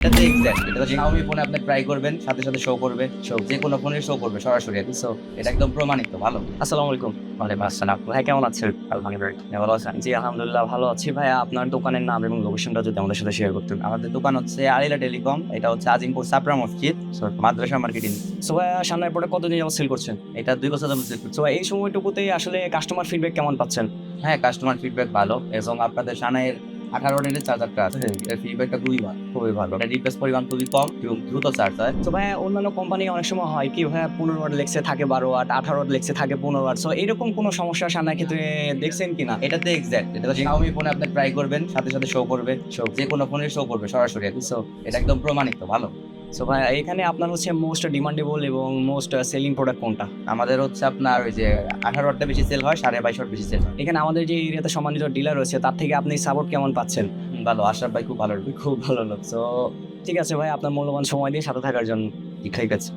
এটাতে এক্সাক্ট এটা তো Xiaomi ফোনে আপনি ট্রাই করবেন, সাথে সাথে শো করবে, যে কোনো ফোনে শো করবে সরাসরি। সো এটা একদম প্রমাণিত ভালো। আসসালামু আলাইকুম। ওয়ালাইকুম আসসালাম। ভাই কেমন আছেন? আলহামদুলিল্লাহ, ভালো আছেন? জি, আলহামদুলিল্লাহ ভালো আছি। ভাইয়া আপনার দোকানের নাম এবং লোকেশনটা যদি আমাদের সাথে শেয়ার করতেন। আমাদের দোকান হচ্ছে আলিলা টেলিকম, এটা হচ্ছে আজিমপুর সাপড়া মসজিদ, মাদ্রাসা মার্কেটিং। সো ভাইয়া সামনের প্রোডাক্ট কতদিন যাবত সেল করছেন? এটা 2 বছর যাবত সেল করছি। সো এই সময়টুকুতেই আসলে কাস্টমার ফিডব্যাক কেমন পাচ্ছেন? হ্যাঁ, কাস্টমার ফিডব্যাক ভালো এবং আপনাদের সানাইয়ের 18 ওয়াটের চার্জারটা আছে, এর ফিডব্যাকটা খুবই ভালো। এটা রিপ্লেস পরিমাণ খুবই কম এবং দ্রুত চার্জ হয়। তো ভাইয়া অন্যান্য কোম্পানি অনেক সময় হয় কি ভাইয়া 15 ওয়াট লেগসে থাকে 12 ওয়াট, 18 ওয়াট লেগসে থাকে 15 ওয়াট। সো এরকম কোনো সমস্যা সামনের ক্ষেত্রে দেখছেন কিনা? এটাতে এক্সাক্ট এটা তো Xiaomi ফোনে আপনি ট্রাই করবেন, সাথে সাথে শো করবে, যে কোনো ফোনে শো করবে সরাসরি। সো এটা একদম প্রমাণিত ভালো। সো ভাইয়া এখানে আপনার হচ্ছে মোস্ট ডিমান্ডেবল এবং মোস্ট সেলিং প্রোডাক্ট কোনটা? আমাদের হচ্ছে আপনার ওই যে 18 ওয়াটটা বেশি সেল হয়, 22.5 ওয়াট বেশি সেল হয়। এখানে আমাদের যে এরিয়াতে সম্মানিত ডিলার রয়েছে তার থেকে আপনি সাপোর্ট কেমন পাচ্ছেন? ভালো, আশরাফ ভাই খুব ভালো। খুব ভালো লোক। সো ঠিক আছে ভাই, আপনার মূল্যবান সময় দিয়ে সাথে থাকার জন্য। ঠিক আছে।